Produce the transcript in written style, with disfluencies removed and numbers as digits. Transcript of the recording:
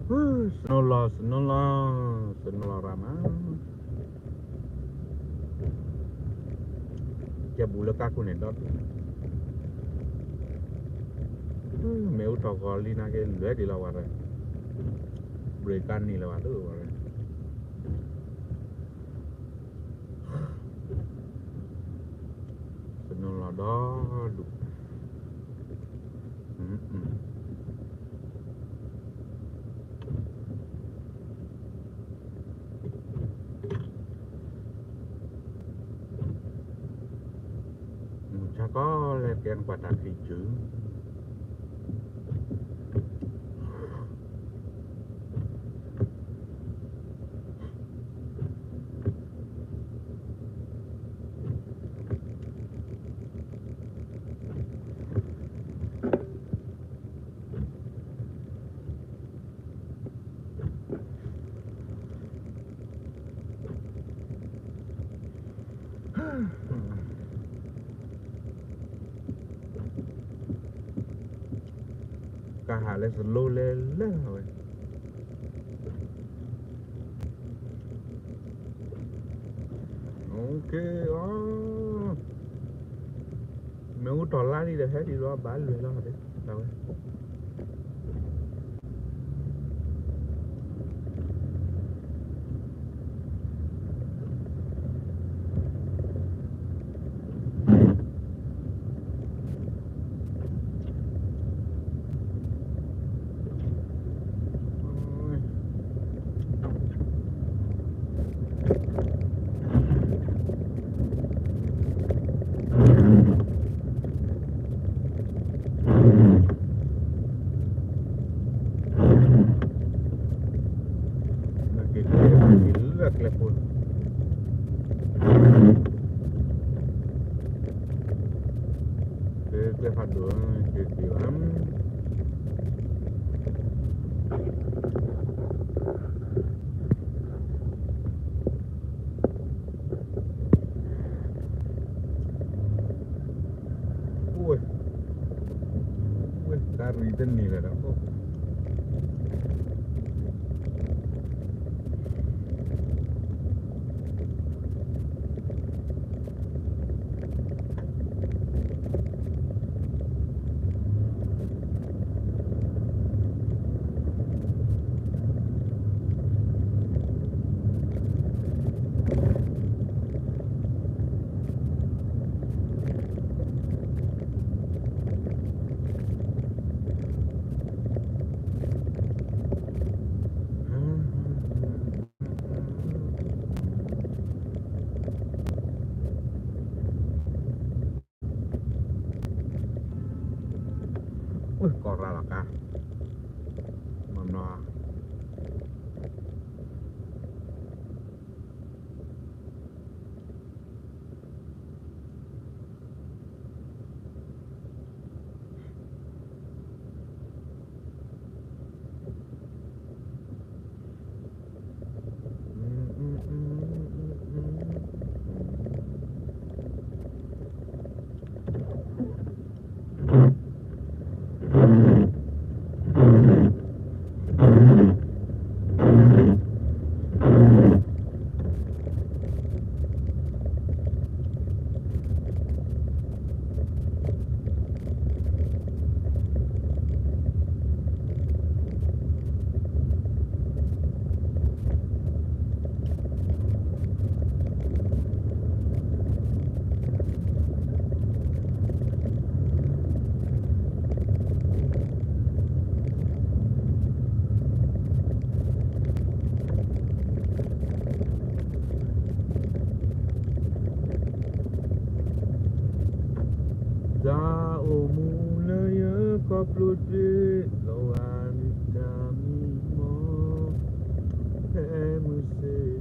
Senola ramah. Dia bulat aku nih dot. Meu tokoli nak ke luar di lawar. Breakan ni lawar tu. Senola dot. Chắc có lên cái quả tạc thị trường. Cả hạ lên slow lên rồi. Ok, Meu trò lá đi được hết đi đó bán lười lo đấy. Đâu ấy. Rất là buồn. Cái phạt đường kiểu lắm. Ui, cari tên này là đó. Ui, còn ra là ca mầm no. Mulanya kaplude lawan kami mo. Musik